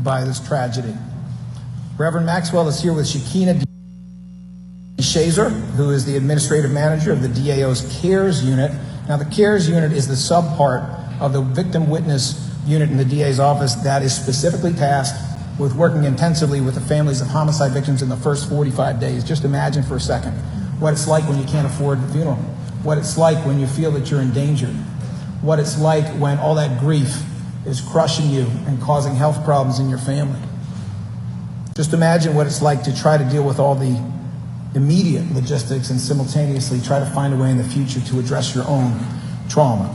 by this tragedy. Reverend Maxwell is here with Shekinah Shazer, who is the administrative manager of the DAO's CARES unit. Now, the CARES unit is the subpart of the victim witness unit in the DA's office that is specifically tasked with working intensively with the families of homicide victims in the first 45 days. Just imagine for a second what it's like when you can't afford the funeral, what it's like when you feel that you're in danger, what it's like when all that grief is crushing you and causing health problems in your family. Just imagine what it's like to try to deal with all the immediate logistics and simultaneously try to find a way in the future to address your own trauma.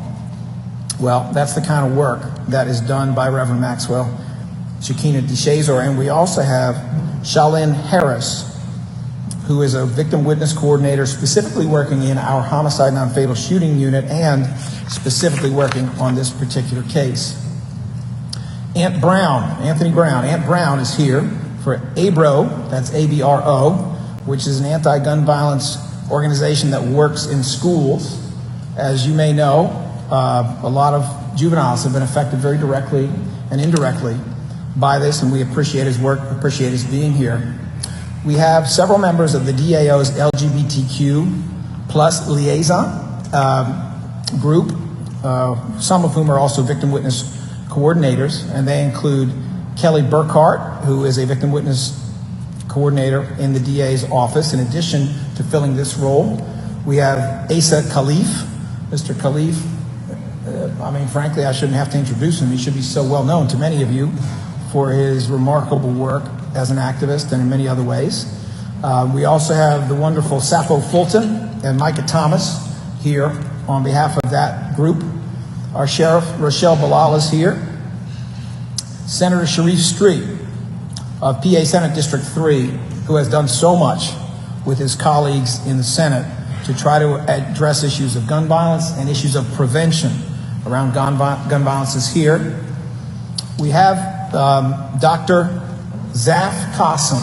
Well, that's the kind of work that is done by Reverend Maxwell, Shekinah DeShazor, and we also have Shalyn Harris, who is a victim witness coordinator specifically working in our homicide non-fatal shooting unit and specifically working on this particular case. Anthony Brown. Aunt Brown is here for ABRO, that's A-B-R-O, which is an anti-gun violence organization that works in schools. As you may know, a lot of juveniles have been affected very directly and indirectly by this, and we appreciate his work, appreciate his being here. We have several members of the DAO's LGBTQ plus liaison group, some of whom are also victim witness coordinators, and they include Kelly Burkhart, who is a victim witness coordinator in the DA's office. In addition to filling this role, we have Asa Khalif. Mr. Khalif, frankly, I shouldn't have to introduce him. He should be so well known to many of you for his remarkable work as an activist and in many other ways. We also have the wonderful Sappho Fulton and Micah Thomas here on behalf of that group. Our Sheriff, Rochelle Bilal, is here. Senator Sharif Street of PA Senate District 3, who has done so much with his colleagues in the Senate to try to address issues of gun violence and issues of prevention around gun violence, is here. We have Dr. Zaf Qasim,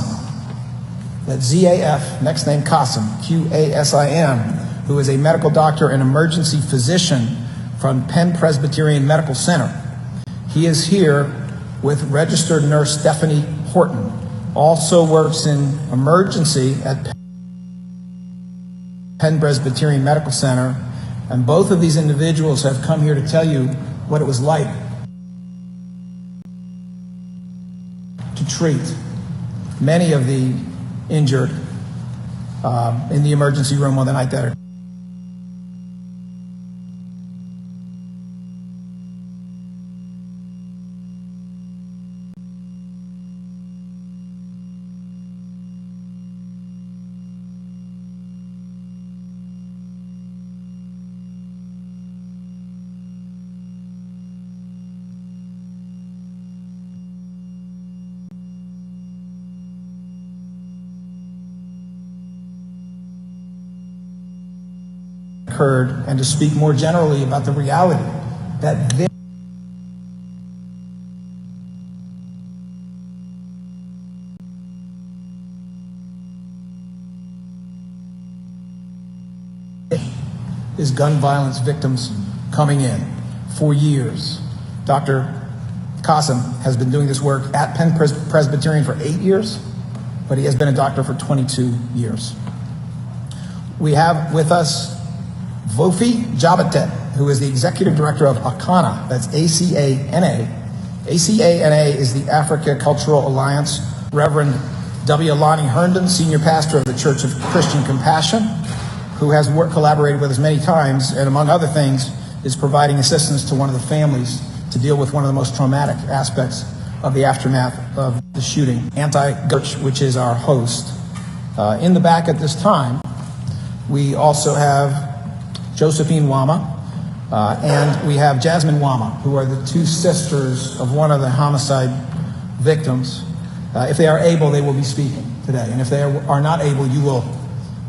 that's Z-A-F, next name Qasim, Q-A-S-I-M, who is a medical doctor and emergency physician from Penn Presbyterian Medical Center. He is here with registered nurse Stephanie Horton, also works in emergency at Penn Presbyterian Medical Center, and both of these individuals have come here to tell you what it was like to treat many of the injured in the emergency room on the night that occurred, and to speak more generally about the reality that this is gun violence victims coming in for years. Dr. Qasim has been doing this work at Penn Presbyterian for 8 years, but he has been a doctor for 22 years. We have with us Vofi Jabatet, who is the executive director of ACANA, that's A-C-A-N-A. A-C-A-N-A is the Africa Cultural Alliance. Reverend W. Lonnie Herndon, senior pastor of the Church of Christian Compassion, who has collaborated with us many times, and among other things, is providing assistance to one of the families to deal with one of the most traumatic aspects of the aftermath of the shooting. Anti-Church, which is our host. In the back at this time, we also have Josephine Wama, and we have Jasmine Wama, who are the two sisters of one of the homicide victims. If they are able, they will be speaking today. And if they are not able, you will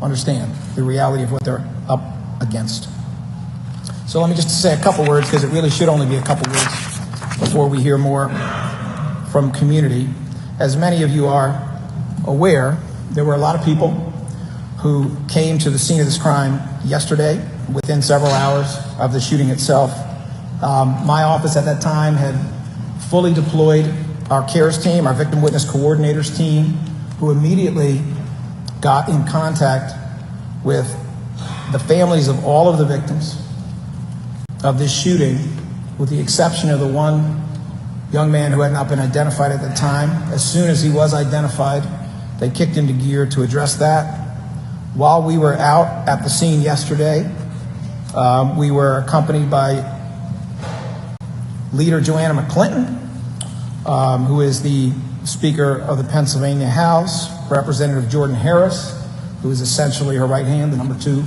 understand the reality of what they're up against. So let me just say a couple words, because it really should only be a couple words before we hear more from community. As many of you are aware, there were a lot of people who came to the scene of this crime yesterday, within several hours of the shooting itself. My office at that time had fully deployed our CARES team, our victim witness coordinators team, who immediately got in contact with the families of all of the victims of this shooting, with the exception of the one young man who had not been identified at the time. As soon as he was identified, they kicked into gear to address that. While we were out at the scene yesterday, we were accompanied by Leader Joanna McClinton, who is the Speaker of the Pennsylvania House, Representative Jordan Harris, who is essentially her right hand, the number 2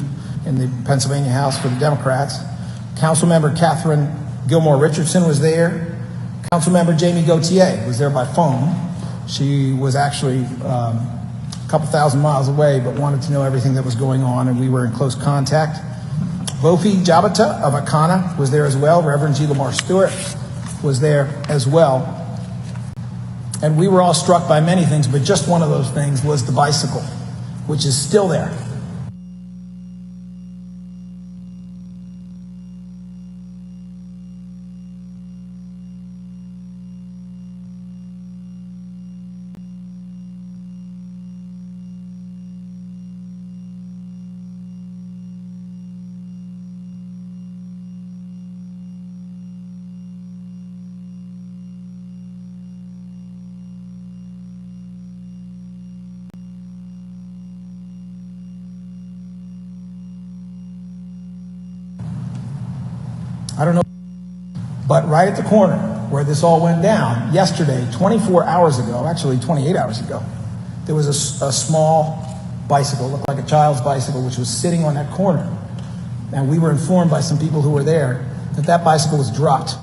in the Pennsylvania House for the Democrats. Councilmember Catherine Gilmore Richardson was there. Councilmember Jamie Gauthier was there by phone. She was actually a couple thousand miles away, but wanted to know everything that was going on, and we were in close contact. Bofi Jabata of Akana was there as well. Reverend G. Lamar Stewart was there as well. And we were all struck by many things, but just one of those things was the bicycle, which is still there. I don't know, but right at the corner where this all went down yesterday, 24 hours ago, actually 28 hours ago, there was a small bicycle, looked like a child's bicycle, which was sitting on that corner. And we were informed by some people who were there that that bicycle was dropped.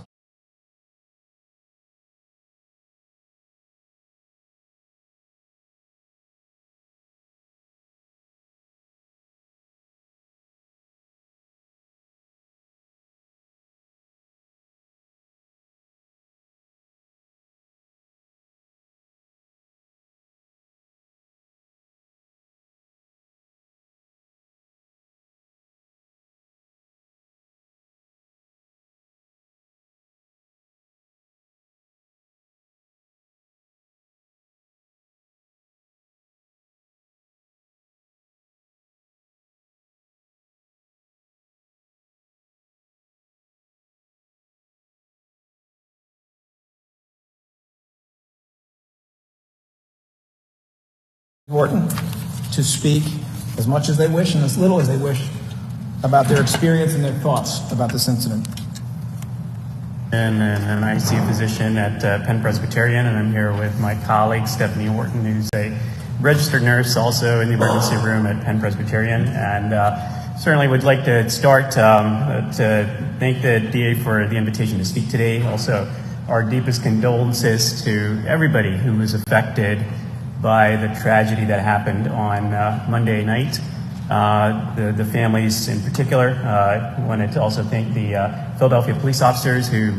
Important to speak as much as they wish and as little as they wish about their experience and their thoughts about this incident. And I see a physician at Penn Presbyterian, and I'm here with my colleague Stephanie Orton, who's a registered nurse also in the emergency room at Penn Presbyterian. And certainly would like to start to thank the DA for the invitation to speak today. Also, our deepest condolences to everybody who was affected by the tragedy that happened on Monday night. The families in particular. Wanted to also thank the Philadelphia police officers who,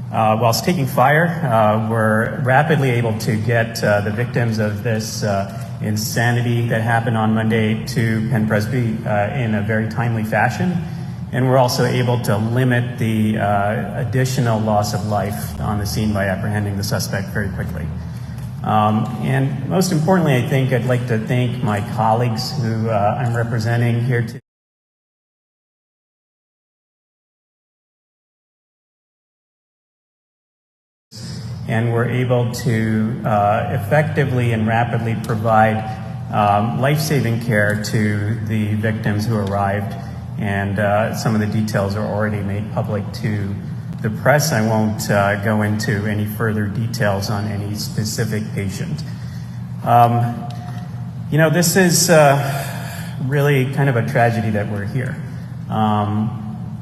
whilst taking fire, were rapidly able to get the victims of this insanity that happened on Monday to Penn Presby in a very timely fashion. And we're also able to limit the additional loss of life on the scene by apprehending the suspect very quickly. And most importantly, I think I'd like to thank my colleagues who I'm representing here today. And we're able to effectively and rapidly provide life-saving care to the victims who arrived. And some of the details are already made public to the press. I won't go into any further details on any specific patient. You know, this is really kind of a tragedy that we're here.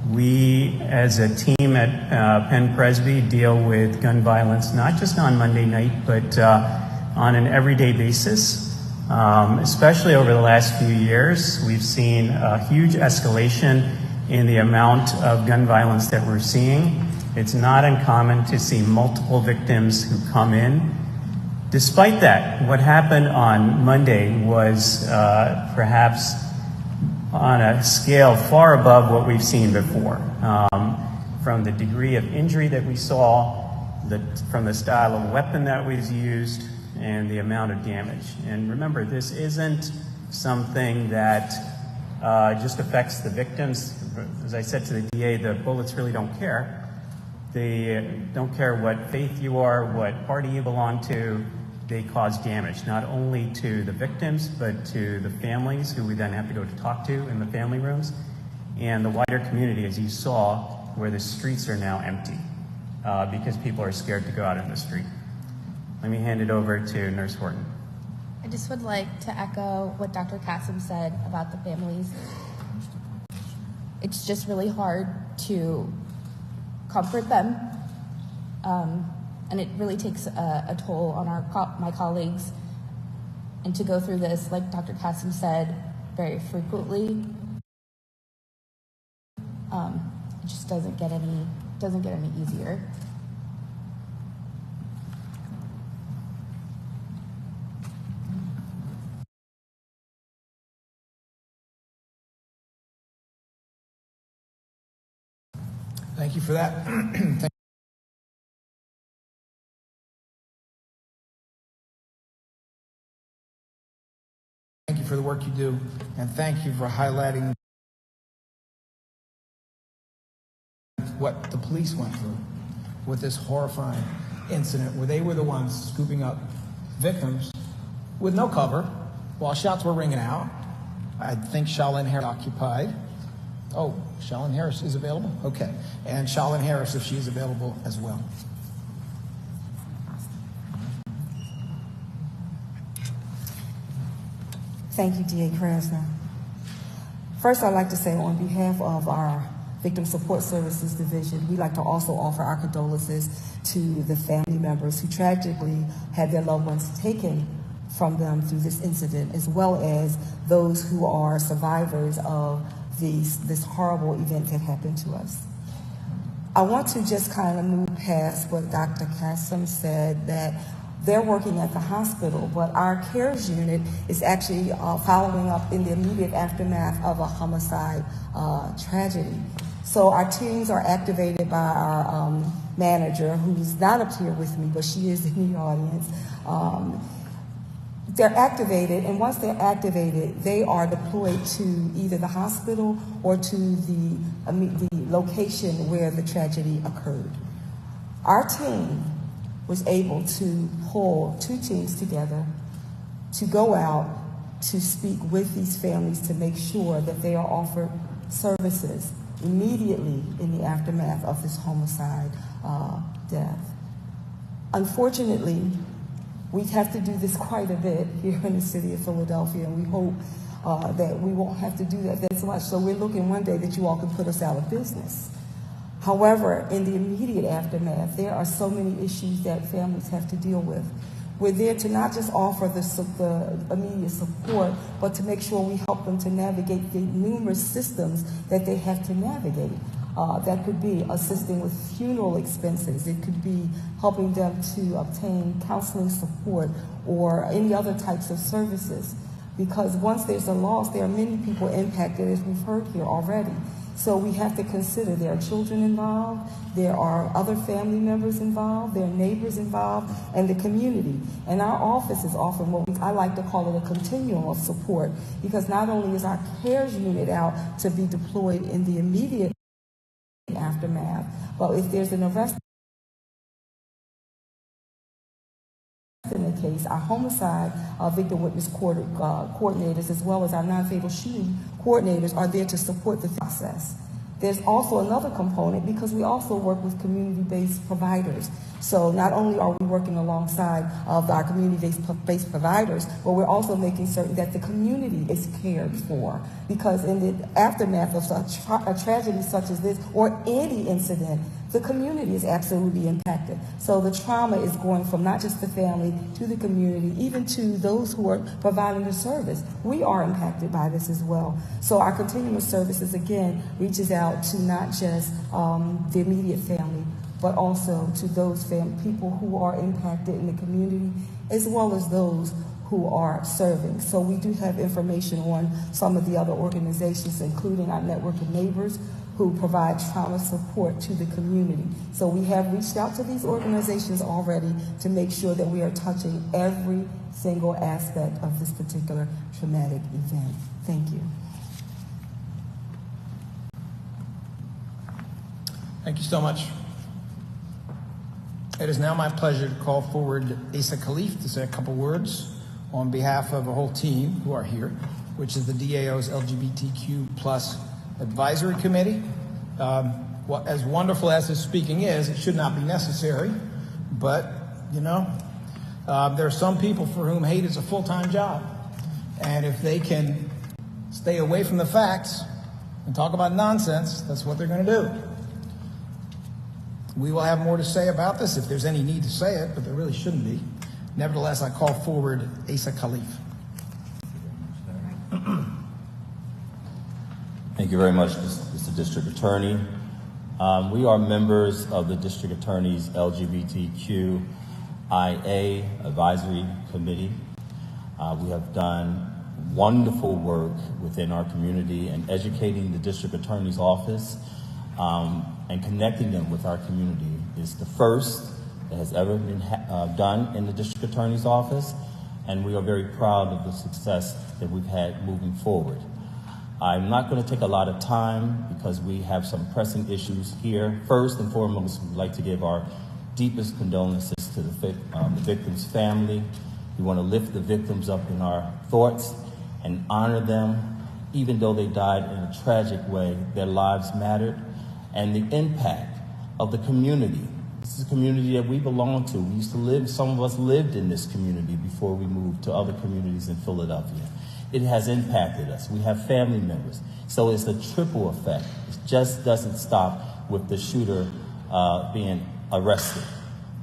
We, as a team at Penn Presby, deal with gun violence not just on Monday night, but on an everyday basis. Especially over the last few years, we've seen a huge escalation in the amount of gun violence that we're seeing. It's not uncommon to see multiple victims who come in. Despite that, what happened on Monday was perhaps on a scale far above what we've seen before. From the degree of injury that we saw from the style of weapon that was used and the amount of damage. And remember, this isn't something that just affects the victims. As I said to the DA, the bullets really don't care. They don't care what faith you are, what party you belong to. They cause damage, not only to the victims, but to the families who we then have to go to talk to in the family rooms, and the wider community, as you saw, where the streets are now empty because people are scared to go out in the street. Let me hand it over to Nurse Horton. I just would like to echo what Dr. Kassem said about the families. It's just really hard to comfort them, and it really takes a toll on my colleagues. And to go through this, like Dr. Kassem said, very frequently, it just doesn't get any easier. Thank you for that. Thank you for the work you do, and thank you for highlighting what the police went through with this horrifying incident where they were the ones scooping up victims with no cover while shots were ringing out. I think Shalyn Harris occupied. Oh, Shalyn Harris is available? Okay. And Shalyn Harris, if she is available as well. Thank you, DA Krasner. First, I'd like to say on behalf of our Victim Support Services Division, we'd like to also offer our condolences to the family members who tragically had their loved ones taken from them through this incident, as well as those who are survivors of this horrible event that happened to us. I want to just kind of move past what Dr. Kassem said, that they're working at the hospital, but our CARES unit is actually following up in the immediate aftermath of a homicide tragedy. So our teams are activated by our manager, who's not up here with me, but she is in the audience. They're activated, and once they're activated, they are deployed to either the hospital or to the location where the tragedy occurred. Our team was able to pull two teams together to go out to speak with these families to make sure that they are offered services immediately in the aftermath of this homicide death. Unfortunately, we have to do this quite a bit here in the city of Philadelphia, and we hope that we won't have to do that so much. So we're looking one day that you all can put us out of business. However, in the immediate aftermath, there are so many issues that families have to deal with. We're there to not just offer the immediate support, but to make sure we help them to navigate the numerous systems that they have to navigate. That could be assisting with funeral expenses. It could be helping them to obtain counseling support or any other types of services. Because once there's a loss, there are many people impacted, as we've heard here already. So we have to consider there are children involved, there are other family members involved, there are neighbors involved, and the community. And our office is often what I like to call it a continuum of support, because not only is our CARES unit out to be deployed in the immediate aftermath, but if there's an arrest in the case, our homicide victim witness coordinators, as well as our non-fatal shooting coordinators, are there to support the process. There's also another component, because we also work with community-based providers. So not only are we working alongside of our community-based providers, but we're also making certain that the community is cared for. Because in the aftermath of a tragedy such as this, or any incident, the community is absolutely impacted. So the trauma is going from not just the family to the community, even to those who are providing the service. We are impacted by this as well. So our continuum of services, again, reaches out to not just the immediate family, but also to those people who are impacted in the community, as well as those who are serving. So we do have information on some of the other organizations, including our network of neighbors, who provide trauma support to the community. So we have reached out to these organizations already to make sure that we are touching every single aspect of this particular traumatic event. Thank you. Thank you so much. It is now my pleasure to call forward Asa Khalif to say a couple words on behalf of a whole team who are here, which is the DAO's LGBTQ plus advisory committee. As wonderful as his speaking is, it should not be necessary, but you know, there are some people for whom hate is a full-time job, and if they can stay away from the facts and talk about nonsense, that's what they're going to do. We will have more to say about this if there's any need to say it, but there really shouldn't be. Nevertheless, I call forward Asa Khalif. Thank you very much, Mr. District Attorney. We are members of the District Attorney's LGBTQIA Advisory Committee. We have done wonderful work within our community and educating the District Attorney's office and connecting them with our community is the first that has ever been done in the District Attorney's office, and we are very proud of the success that we've had moving forward. I'm not going to take a lot of time because we have some pressing issues here. First and foremost, we'd like to give our deepest condolences to the victim's family. We want to lift the victims up in our thoughts and honor them. Even though they died in a tragic way, their lives mattered. And the impact of the community. This is a community that we belong to. We used to live, some of us lived in this community before we moved to other communities in Philadelphia. It has impacted us. We have family members. So it's a triple effect. It just doesn't stop with the shooter being arrested.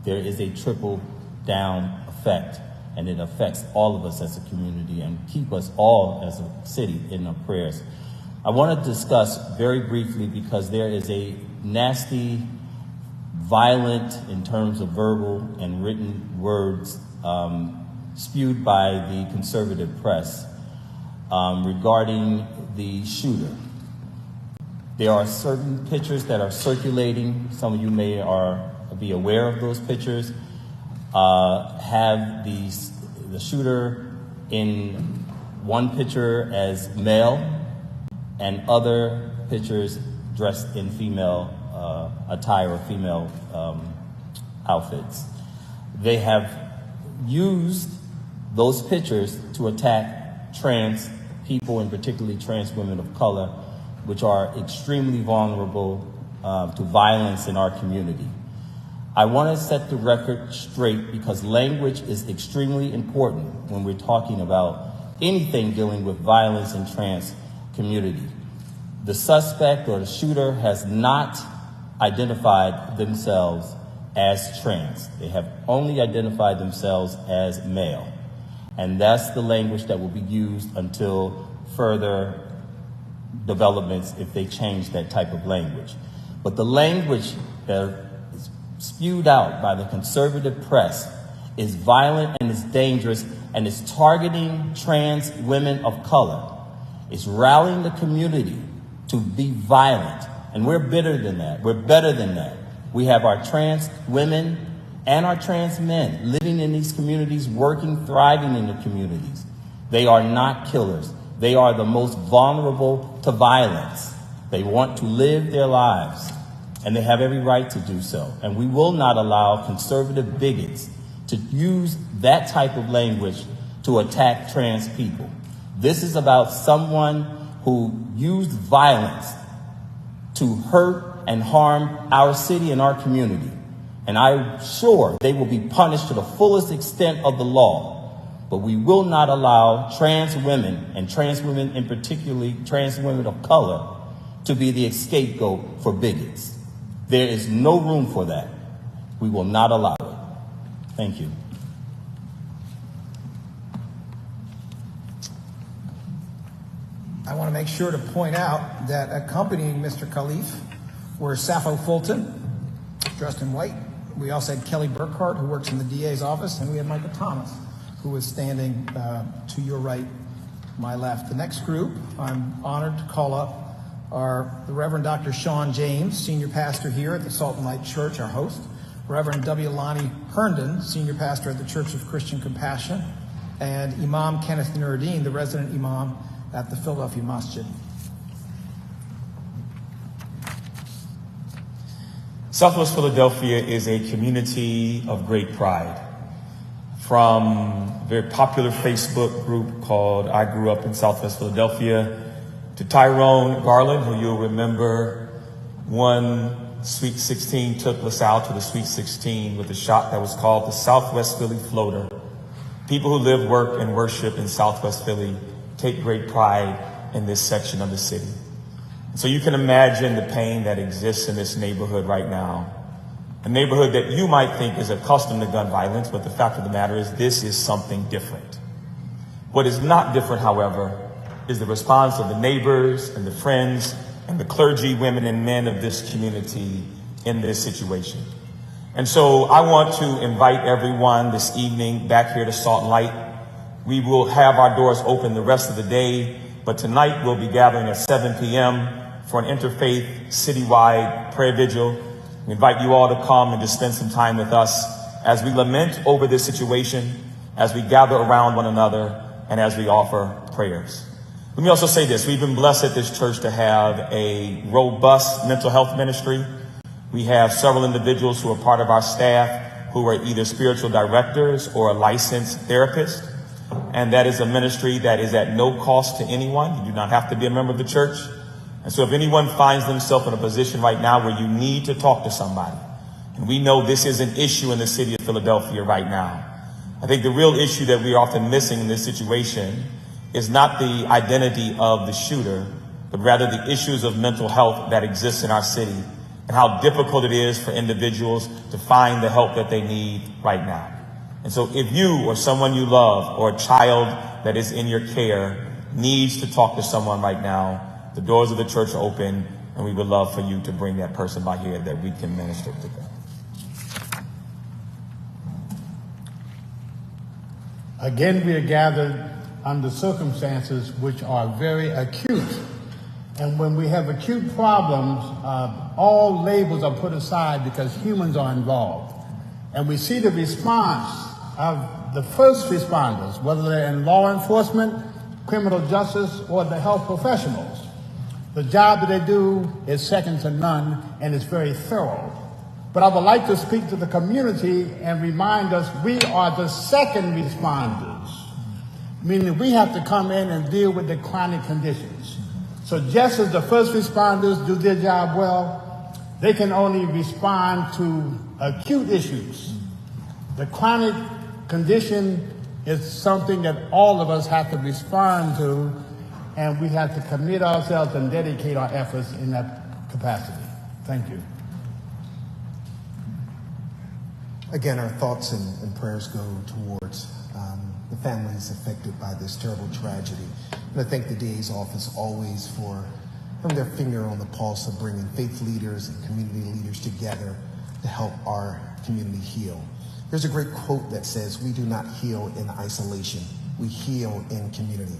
There is a triple down effect, and it affects all of us as a community and keep us all as a city in our prayers. I want to discuss very briefly, because there is a nasty, violent, in terms of verbal and written words, spewed by the conservative press regarding the shooter. There are certain pictures that are circulating. Some of you may be aware of those pictures. Have the shooter in one picture as male and other pictures dressed in female attire or female outfits. They have used those pictures to attack trans people, and particularly trans women of color, which are extremely vulnerable to violence in our community. I want to set the record straight because language is extremely important when we're talking about anything dealing with violence in trans community. The suspect or the shooter has not identified themselves as trans. They have only identified themselves as male. And that's the language that will be used until further developments if they change that type of language. But the language that is spewed out by the conservative press is violent and is dangerous and is targeting trans women of color. It's rallying the community to be violent. And we're better than that. We're better than that. We have our trans women and our trans men living in these communities, working, thriving in the communities. They are not killers. They are the most vulnerable to violence. They want to live their lives, and they have every right to do so. And we will not allow conservative bigots to use that type of language to attack trans people. This is about someone who used violence to hurt and harm our city and our community. And I'm sure they will be punished to the fullest extent of the law. But we will not allow trans women, and trans women in particularly trans women of color, to be the scapegoat for bigots. There is no room for that. We will not allow it. Thank you. I want to make sure to point out that accompanying Mr. Khalif were Sappho Fulton, dressed in white. We also had Kelly Burkhart, who works in the DA's office, and we had Michael Thomas, who was standing to your right, my left. The next group, I'm honored to call up are the Reverend Dr. Sean James, senior pastor here at the Salt and Light Church, our host, Reverend W. Lonnie Herndon, senior pastor at the Church of Christian Compassion, and Imam Kenneth Nuruddin, the resident imam at the Philadelphia Masjid. Southwest Philadelphia is a community of great pride. From a very popular Facebook group called I Grew Up in Southwest Philadelphia, to Tyrone Garland, who you'll remember one Sweet 16 took LaSalle to the Sweet 16 with a shot that was called the Southwest Philly Floater. People who live, work, and worship in Southwest Philly take great pride in this section of the city. So you can imagine the pain that exists in this neighborhood right now. A neighborhood that you might think is accustomed to gun violence, but the fact of the matter is this is something different. What is not different, however, is the response of the neighbors and the friends and the clergy, women and men of this community in this situation. And so I want to invite everyone this evening back here to Salt and Light. We will have our doors open the rest of the day, but tonight we'll be gathering at 7 p.m. for an interfaith citywide prayer vigil. We invite you all to come and to spend some time with us as we lament over this situation, as we gather around one another, and as we offer prayers. Let me also say this. We've been blessed at this church to have a robust mental health ministry. We have several individuals who are part of our staff who are either spiritual directors or a licensed therapist. And that is a ministry that is at no cost to anyone. You do not have to be a member of the church. And so if anyone finds themselves in a position right now where you need to talk to somebody, and we know this is an issue in the city of Philadelphia right now, I think the real issue that we're often missing in this situation is not the identity of the shooter, but rather the issues of mental health that exist in our city and how difficult it is for individuals to find the help that they need right now. And so if you or someone you love or a child that is in your care needs to talk to someone right now, the doors of the church are open, and we would love for you to bring that person by here that we can minister to them. Again, we are gathered under circumstances which are very acute. And when we have acute problems, all labels are put aside because humans are involved. And we see the response of the first responders, whether they're in law enforcement, criminal justice, or the health professionals. The job that they do is second to none, and it's very thorough. But I would like to speak to the community and remind us we are the second responders, meaning we have to come in and deal with the chronic conditions. So just as the first responders do their job well, they can only respond to acute issues. The chronic condition is something that all of us have to respond to, and we have to commit ourselves and dedicate our efforts in that capacity. Thank you. Again, our thoughts and prayers go towards the families affected by this terrible tragedy. And I thank the DA's office always for putting their finger on the pulse of bringing faith leaders and community leaders together to help our community heal. There's a great quote that says, "We do not heal in isolation, we heal in community."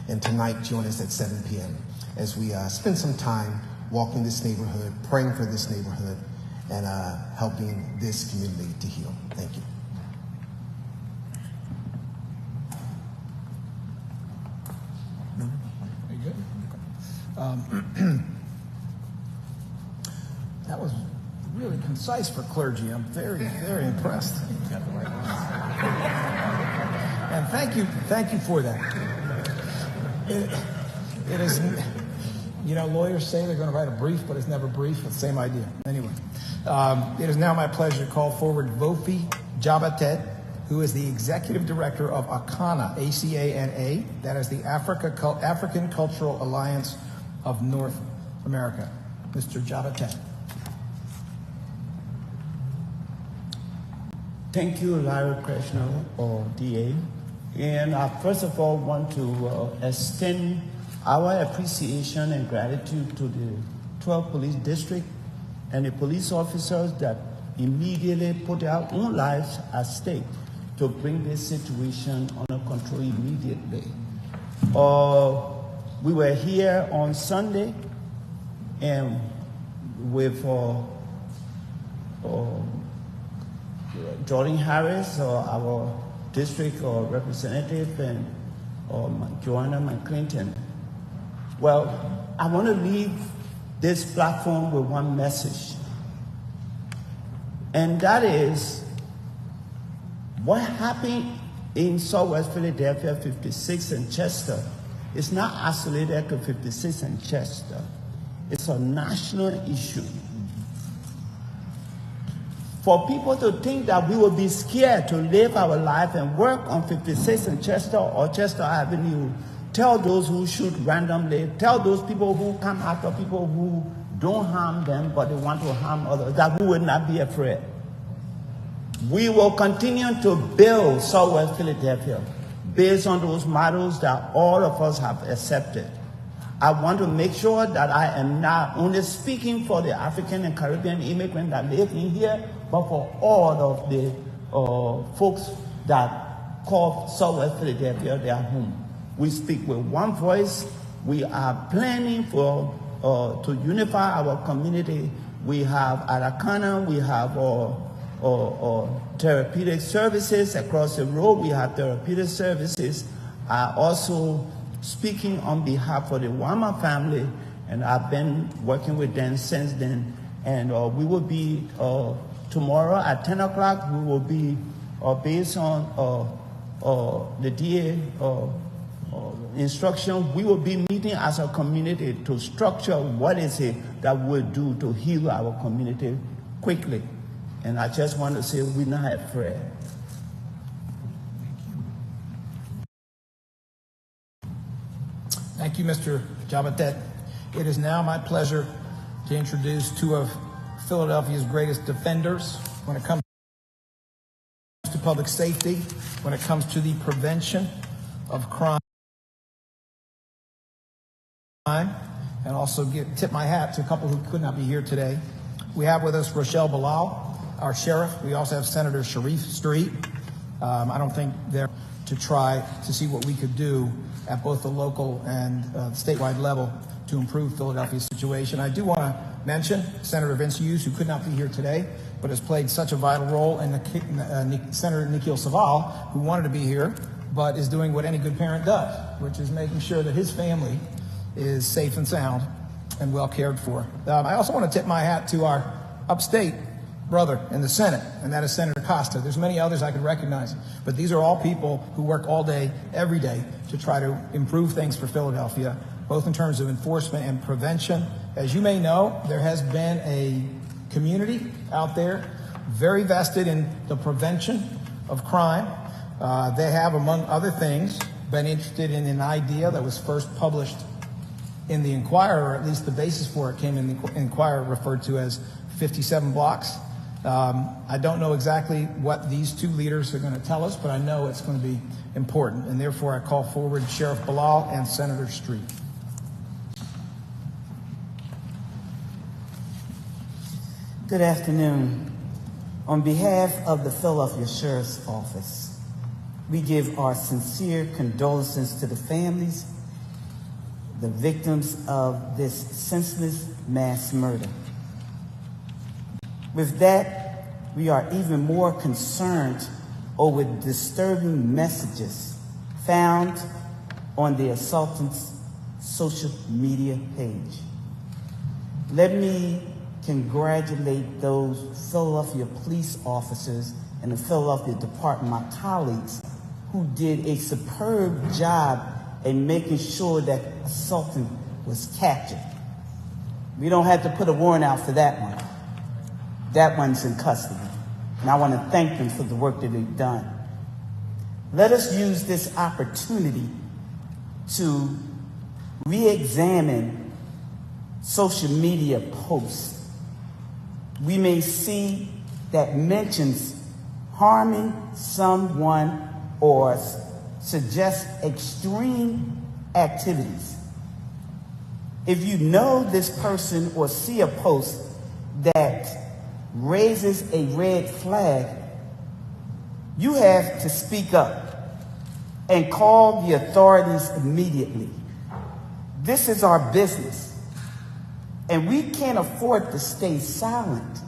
And tonight, join us at 7 p.m. as we spend some time walking this neighborhood, praying for this neighborhood, and helping this community to heal. Thank you. Very good. That was really concise for clergy. I'm very, very impressed. And thank you for that. It is, you know, lawyers say they're going to write a brief, but it's never brief. It's the same idea. Anyway, it is now my pleasure to call forward Vofi Jabatet, who is the executive director of ACANA, A-C-A-N-A. That is the African Cultural Alliance of North America. Mr. Jabatet. Thank you, Larry Krasner, or DA. And I first of all want to extend our appreciation and gratitude to the 12th Police District and the police officers that immediately put their own lives at stake to bring this situation under control immediately. We were here on Sunday and with Jordan Harris, our district representative, and Joanna McClinton. Well, I want to leave this platform with one message, and that is what happened in Southwest Philadelphia, 56 and Chester, is not isolated to 56 and Chester. It's a national issue. For people to think that we will be scared to live our life and work on 56 and Chester or Chester Avenue, tell those who shoot randomly, tell those people who come after people who don't harm them but they want to harm others, that we will not be afraid. We will continue to build Southwest Philadelphia based on those models that all of us have accepted. I want to make sure that I am not only speaking for the African and Caribbean immigrants that live in here, but for all of the folks that call Southwest Philadelphia their home. We speak with one voice. We are planning for to unify our community. We have Aracana, we have therapeutic services across the road. We have therapeutic services. Also speaking on behalf of the Wama family, and I've been working with them since then. And we will be, tomorrow at 10 o'clock, we will be, based on the DA instruction, we will be meeting as a community to structure what is it that we'll do to heal our community quickly. And I just want to say we're not afraid. Thank you, Mr. Jabatet. It is now my pleasure to introduce two of Philadelphia's greatest defenders when it comes to public safety, when it comes to the prevention of crime, and also tip my hat to a couple who could not be here today. We have with us Rochelle Bilal, our sheriff. We also have Senator Sharif Street. I don't think they're to try to see what we could do at both the local and statewide level to improve Philadelphia's situation. I do want to mention Senator Vince Hughes, who could not be here today, but has played such a vital role, and Senator Nikhil Saval, who wanted to be here, but is doing what any good parent does, which is making sure that his family is safe and sound and well cared for. I also want to tip my hat to our upstate brother in the Senate, and that is Senator Costa. There's many others I could recognize, but these are all people who work all day, every day, to try to improve things for Philadelphia, both in terms of enforcement and prevention. As you may know, there has been a community out there very vested in the prevention of crime. They have, among other things, been interested in an idea that was first published in the Inquirer, or at least the basis for it came in the Inquirer, referred to as 57 blocks. I don't know exactly what these two leaders are going to tell us, but I know it's going to be important, and therefore I call forward Sheriff Bilal and Senator Street. Good afternoon. On behalf of the Philadelphia Sheriff's Office, we give our sincere condolences to the families, the victims of this senseless mass murder. With that, we are even more concerned over disturbing messages found on the assailant's social media page. Let me congratulate those Philadelphia police officers and the Philadelphia Department, my colleagues, who did a superb job in making sure that assailtant was captured. We don't have to put a warrant out for that one. That one's in custody. And I want to thank them for the work that they've done. Let us use this opportunity to re-examine social media posts. We may see that mentions harming someone or suggest extreme activities. If you know this person or see a post that raises a red flag, you have to speak up and call the authorities immediately. This is our business. And we can't afford to stay silent.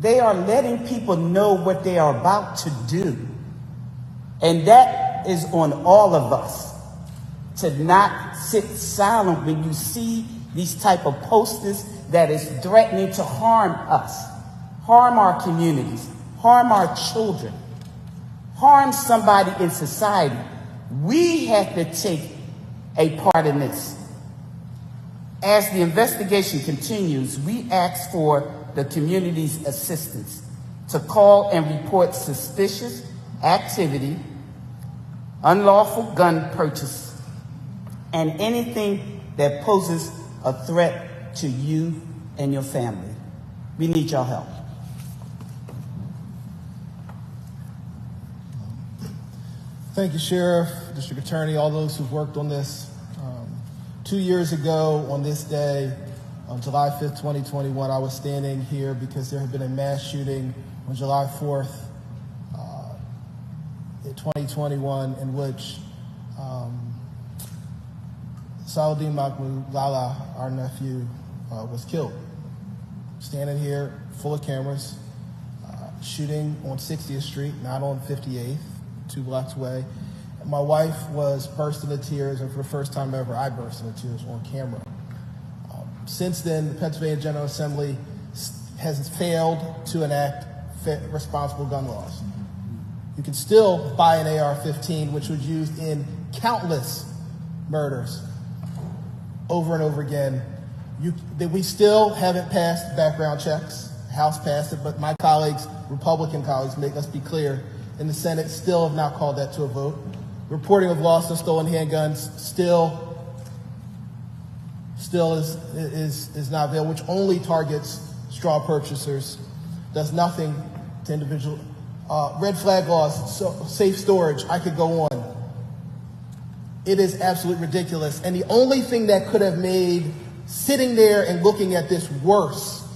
They are letting people know what they are about to do. And that is on all of us, to not sit silent when you see these type of posters that is threatening to harm us, harm our communities, harm our children, harm somebody in society. We have to take a part in this. As the investigation continues, we ask for the community's assistance to call and report suspicious activity, unlawful gun purchase, and anything that poses a threat to you and your family. We need your help. Thank you, Sheriff, District Attorney, all those who've worked on this. 2 years ago on this day, on July 5th, 2021, I was standing here because there had been a mass shooting on July 4th, 2021, in which Saladin Mahmoud Lala, our nephew, was killed. Standing here, full of cameras, shooting on 60th Street, not on 58th, 2 blocks away. And my wife was burst into tears, and for the first time ever, I burst into tears on camera. Since then, the Pennsylvania General Assembly has failed to enact responsible gun laws. You can still buy an AR-15, which was used in countless murders over and over again. We still haven't passed background checks. The House passed it, but my colleagues, Republican colleagues, let's be clear, in the Senate still have not called that to a vote. Reporting of lost and stolen handguns still is not available, which only targets straw purchasers, does nothing to individual. Red flag laws, safe storage, I could go on. It is absolutely ridiculous. And the only thing that could have made sitting there and looking at this worse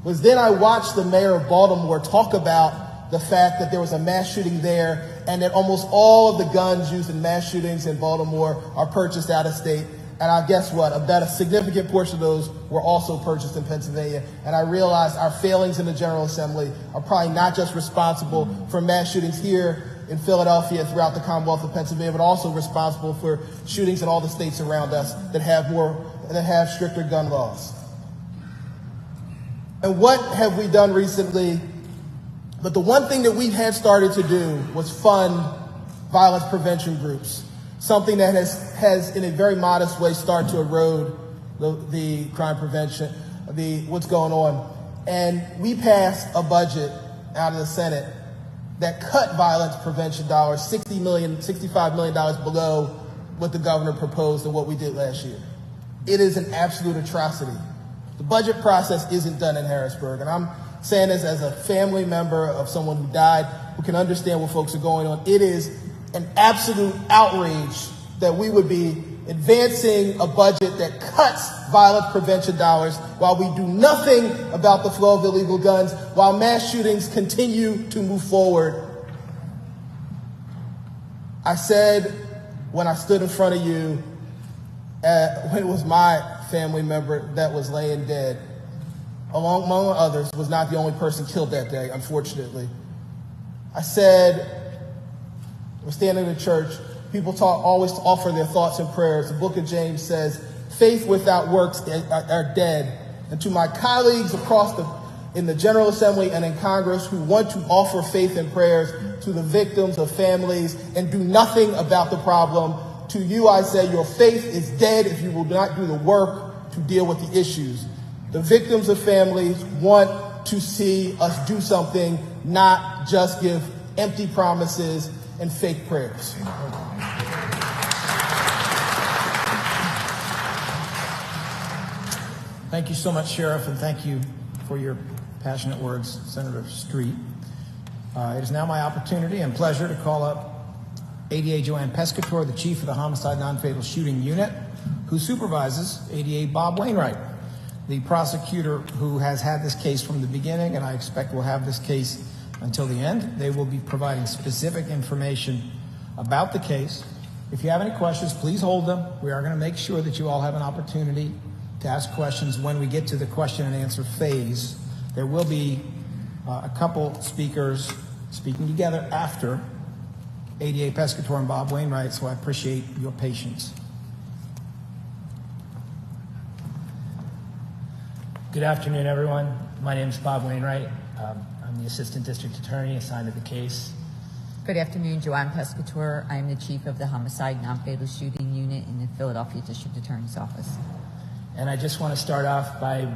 was then I watched the mayor of Baltimore talk about the fact that there was a mass shooting there and that almost all of the guns used in mass shootings in Baltimore are purchased out of state. And I guess what? About a significant portion of those were also purchased in Pennsylvania. And I realized our failings in the General Assembly are probably not just responsible for mass shootings here in Philadelphia and throughout the Commonwealth of Pennsylvania, but also responsible for shootings in all the states around us that have stricter gun laws. And what have we done recently? But the one thing that we had started to do was fund violence prevention groups, something that has in a very modest way started to erode the crime prevention, what's going on. And we passed a budget out of the Senate that cut violence prevention dollars $65 million below what the governor proposed and what we did last year. It is an absolute atrocity. The budget process isn't done in Harrisburg, and I'm saying this as a family member of someone who died, who can understand what folks are going on. It is an absolute outrage that we would be advancing a budget that cuts violence prevention dollars while we do nothing about the flow of illegal guns, while mass shootings continue to move forward. I said when I stood in front of you, when it was my family member that was laying dead, among others, was not the only person killed that day, unfortunately. I said, we're standing in church, people always offer their thoughts and prayers. The book of James says, faith without works are dead. And to my colleagues in the General Assembly and in Congress who want to offer faith and prayers to the victims of families and do nothing about the problem, to you I say your faith is dead if you will not do the work to deal with the issues. The victims of families want to see us do something, not just give empty promises and fake prayers. Thank you so much, Sheriff, and thank you for your passionate words, Senator Street. It is now my opportunity and pleasure to call up ADA Joanne Pescator, the Chief of the Homicide Non-Fatal Shooting Unit, who supervises ADA Bob Wainwright, the prosecutor who has had this case from the beginning, and I expect will have this case until the end. They will be providing specific information about the case. If you have any questions, please hold them. We are going to make sure that you all have an opportunity to ask questions when we get to the question and answer phase. There will be a couple speakers speaking together after ADA Pescator and Bob Wainwright, so I appreciate your patience. Good afternoon, everyone. My name is Bob Wainwright. I'm the Assistant District Attorney assigned to the case. Good afternoon, Joanne Pescator. I am the Chief of the Homicide Non-Fatal Shooting Unit in the Philadelphia District Attorney's Office. And I just want to start off by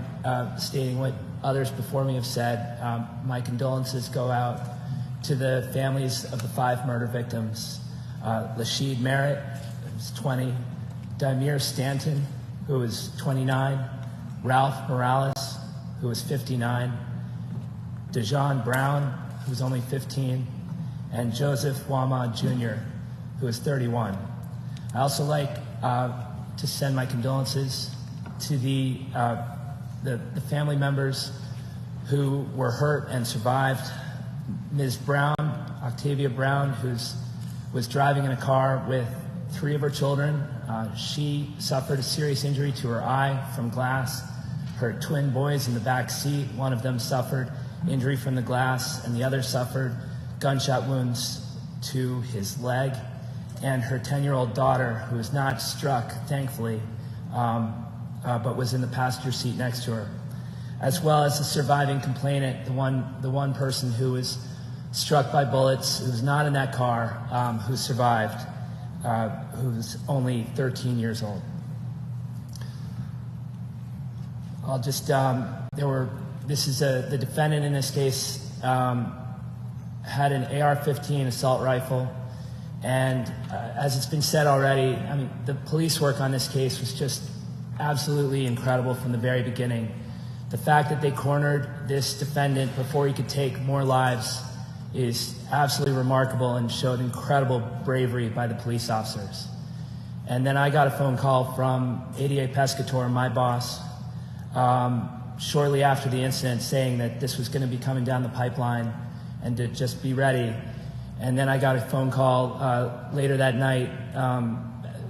stating what others before me have said. My condolences go out to the families of the 5 murder victims. Lasheed Merritt, who was 20, Daimir Stanton, who was 29, Ralph Morales, who was 59, Dejon Brown, who was only 15, and Joseph Wama Jr., who was 31. I also like to send my condolences to the family members who were hurt and survived. Ms. Brown, Octavia Brown, who was driving in a car with 3 of her children. She suffered a serious injury to her eye from glass. Her twin boys in the back seat, one of them suffered injury from the glass, and the other suffered gunshot wounds to his leg. And her 10-year-old daughter, who was not struck, thankfully, but was in the passenger seat next to her, as well as the surviving complainant, the one person who was struck by bullets, who was not in that car, who survived, who was only 13 years old. I'll just, the defendant in this case had an AR-15 assault rifle, and as it's been said already, I mean, the police work on this case was just absolutely incredible from the very beginning. The fact that they cornered this defendant before he could take more lives is absolutely remarkable and showed incredible bravery by the police officers. And then I got a phone call from ADA Pescator, my boss, shortly after the incident, saying that this was going to be coming down the pipeline and to just be ready. And then I got a phone call later that night,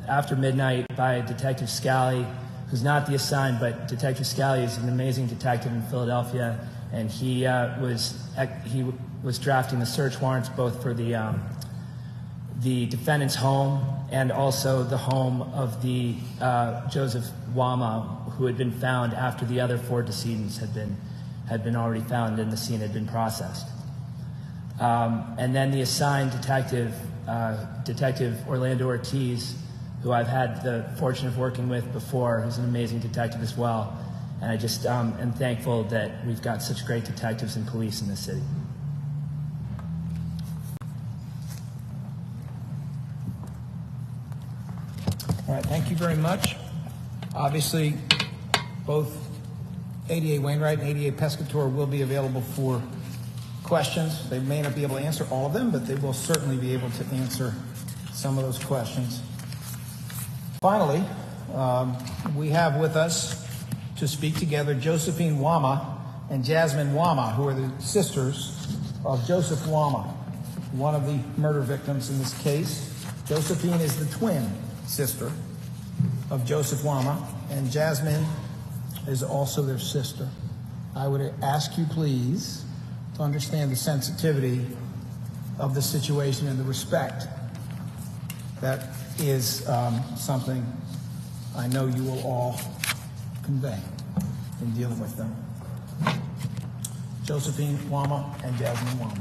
after midnight, by Detective Scally, who's not the assigned, but Detective Scally is an amazing detective in Philadelphia, and he was drafting the search warrants both for the defendant's home and also the home of the Joseph Wama, who had been found after the other 4 decedents had been already found and the scene had been processed. And then the assigned detective, Detective Orlando Ortiz, who I've had the fortune of working with before, who's an amazing detective as well. And I just am thankful that we've got such great detectives and police in this city. All right, thank you very much. Obviously, both ADA Wainwright and ADA Pescator will be available for questions. They may not be able to answer all of them, but they will certainly be able to answer some of those questions. Finally, we have with us to speak together Josephine Wama and Jasmine Wama, who are the sisters of Joseph Wama, one of the murder victims in this case. Josephine is the twin sister of Joseph Wama, and Jasmine is also their sister. I would ask you, please, to understand the sensitivity of the situation and the respect that is something I know you will all convey in dealing with them. Josephine Wama and Jasmine Wama.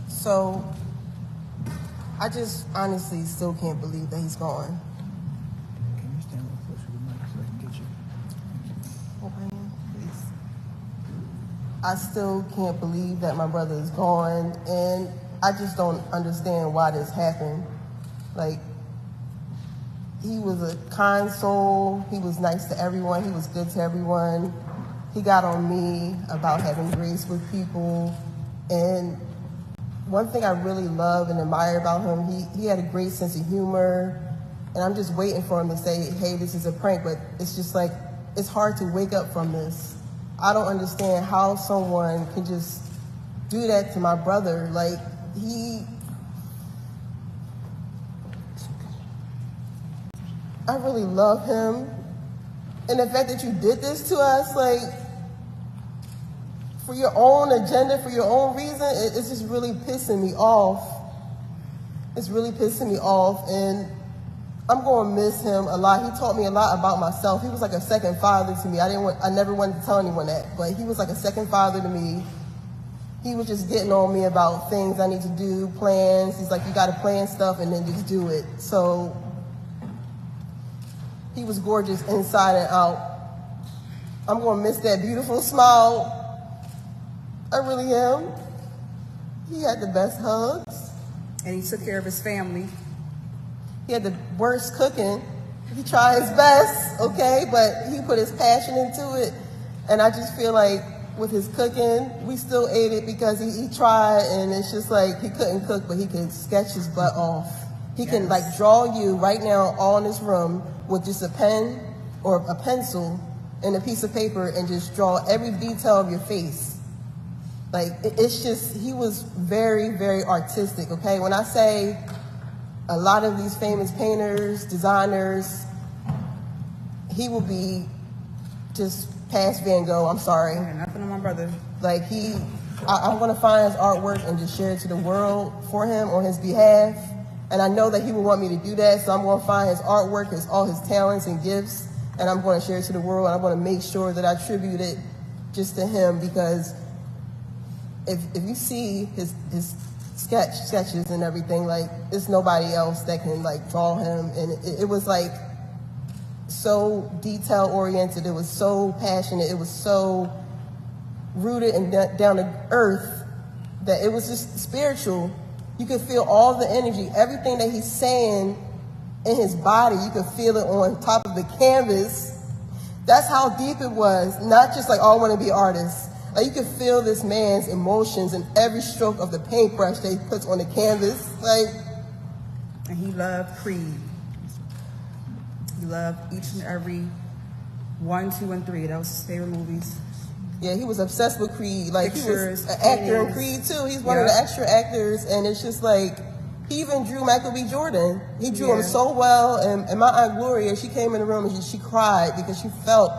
So, I just honestly still can't believe that he's gone. Can you stand a little closer to the mic so I can get you? Hold my hand, please. I still can't believe that my brother is gone, and I just don't understand why this happened. Like, he was a kind soul. He was nice to everyone. He was good to everyone. He got on me about having grace with people, and one thing I really love and admire about him, he had a great sense of humor, and I'm just waiting for him to say, hey, this is a prank, but it's just like, it's hard to wake up from this I don't understand how someone can just do that to my brother. Like, I really love him. And the fact that you did this to us, like, for your own agenda, for your own reason, it's just really pissing me off. It's really pissing me off, and I'm going to miss him a lot. He taught me a lot about myself. He was like a second father to me. I never wanted to tell anyone that, but he was like a second father to me. He was just getting on me about things I need to do, plans. He's like, you got to plan stuff and then just do it. So he was gorgeous inside and out. I'm going to miss that beautiful smile. I really am. He had the best hugs. And he took care of his family. He had the worst cooking. He tried his best, okay, but he put his passion into it. And I just feel like with his cooking, we still ate it because he tried, and it's just like he couldn't cook, but he could sketch his butt off. He can like draw you right now all in this room with just a pen or a pencil and a piece of paper and just draw every detail of your face. Like, it's just, he was very, very artistic, okay? When I say a lot of these famous painters, designers, he will be just past Van Gogh, I'm sorry. Nothing on my brother. Like, I'm gonna find his artwork and just share it to the world for him on his behalf. And I know that he would want me to do that, so I'm gonna find his artwork, all his talents and gifts, and I'm gonna share it to the world, and I'm gonna make sure that I tribute it just to him, because if you see his sketches and everything, like, there's nobody else that can like draw him, and it was like so detail oriented, it was so passionate, it was so rooted and down to earth that it was just spiritual. You could feel all the energy, everything that he's saying in his body, you could feel it on top of the canvas. That's how deep it was, not just like, oh, I want to be an artist. Like, you could feel this man's emotions in every stroke of the paintbrush that he puts on the canvas. Like, and he loved Creed. He loved each and every 1, 2, and 3. That was his favorite movies. Yeah, he was obsessed with Creed. Like, Pictures, he was an actor in Creed too. He's one of the extra actors, and it's just like, he even drew Michael B. Jordan. He drew him so well, and my Aunt Gloria, she came in the room and she cried because she felt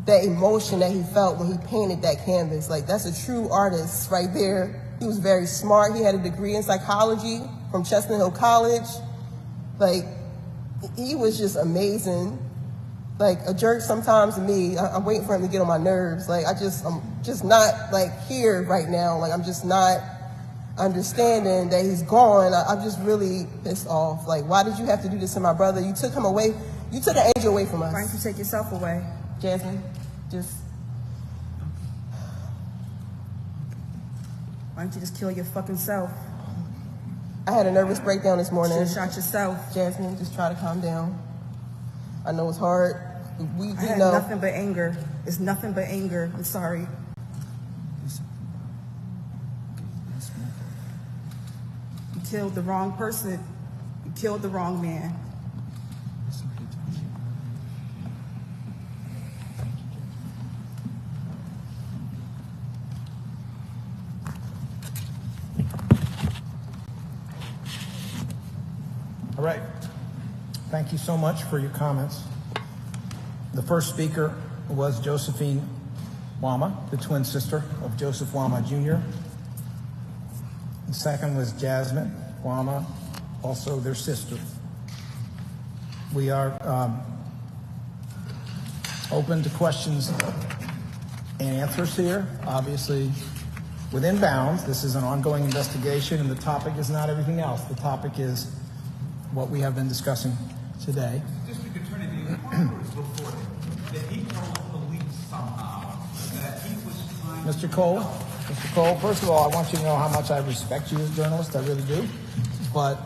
that emotion that he felt when he painted that canvas. Like, that's a true artist right there. He was very smart. He had a degree in psychology from Chestnut Hill College. Like, he was just amazing. Like, a jerk sometimes to me. I'm waiting for him to get on my nerves. Like, I'm just not like here right now. Like, I'm just not understanding that he's gone. I'm just really pissed off. Like, why did you have to do this to my brother? You took him away. You took an angel away from us. Why don't you take yourself away? Jasmine, just... Why don't you just kill your fucking self? I had a nervous breakdown this morning. You should have shot yourself. Jasmine, just try to calm down. I know it's hard. We I had know. nothing but anger. It's nothing but anger. I'm sorry. You killed the wrong person. You killed the wrong man. All right. Thank you so much for your comments. The first speaker was Josephine Wama, the twin sister of Joseph Wama Jr. The second was Jasmine Wama, also their sister. We are open to questions and answers here, obviously within bounds. This is an ongoing investigation, and the topic is not everything else. The topic is what we have been discussing today. District Attorney, the inquiry was reported that he told police somehow that he was trying Mr. Cole, first of all, I want you to know how much I respect you as a journalist. I really do. But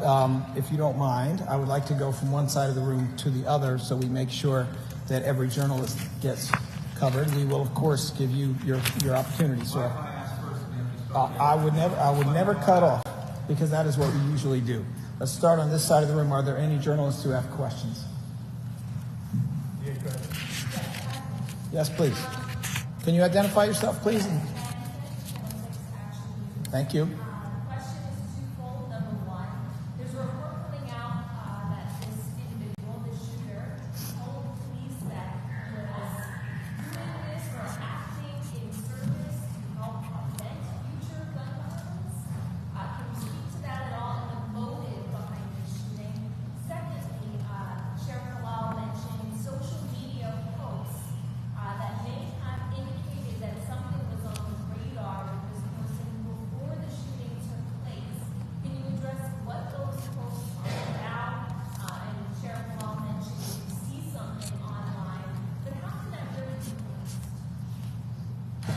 if you don't mind, I would like to go from one side of the room to the other so we make sure that every journalist gets covered. We will, of course, give you your opportunity, sir. I would never cut off, because that is what we usually do. Let's start on this side of the room. Are there any journalists who have questions? Yes, please. Can you identify yourself, please? Thank you.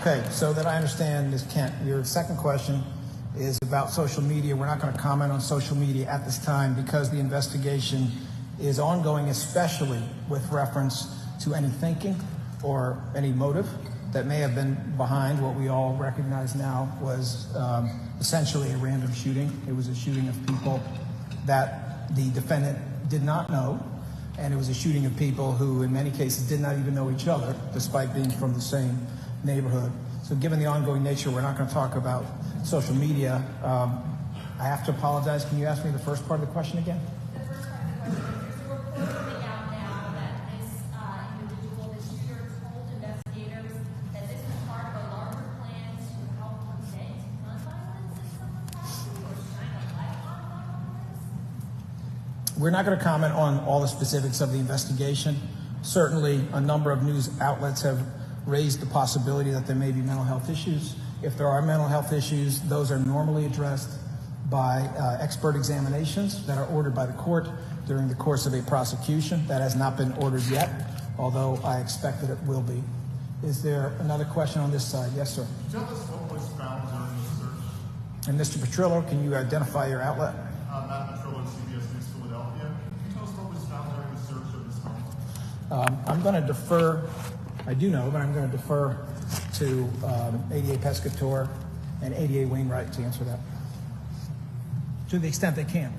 Okay, so that I understand, Ms. Kent, your second question is about social media. We're not going to comment on social media at this time because the investigation is ongoing, especially with reference to any thinking or any motive that may have been behind what we all recognize now was essentially a random shooting. It was a shooting of people that the defendant did not know, and it was a shooting of people who in many cases did not even know each other, despite being from the same neighborhood. So given the ongoing nature, we're not going to talk about social media. I have to apologize. Can you ask me the first part of the question again? The first part of the question is, there's a report coming out now that this individual, the shooter, told investigators that this was part of a larger plan to help prevent gun violence in some capacity or shine a light on gun violence? We're not going to comment on all the specifics of the investigation. Certainly, a number of news outlets have raised the possibility that there may be mental health issues. If there are mental health issues, those are normally addressed by expert examinations that are ordered by the court during the course of a prosecution. That has not been ordered yet, although I expect that it will be. Is there another question on this side? Yes, sir. Tell us what was found during the search. And Mr. Petrillo, can you identify your outlet? Matt Petrillo, CBS News Philadelphia. Can you tell us what was found during the search of this home? I'm going to defer. I do know, but I'm going to defer to ADA Pescator and ADA Wainwright to answer that, to the extent they can.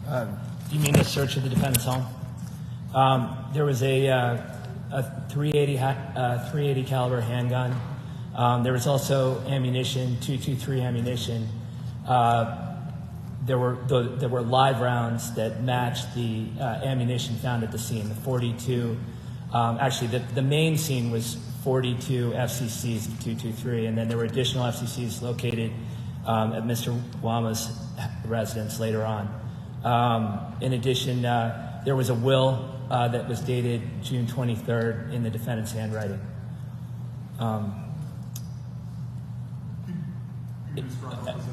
Do you mean the search of the defendant's home? There was a 380 caliber handgun. There was also ammunition, .223 ammunition. There were live rounds that matched the ammunition found at the scene, the 42. Actually, the main scene was 42 FCCs of .223, and then there were additional FCCs located at Mr. Wama's residence later on. In addition, there was a will that was dated June 23rd in the defendant's handwriting.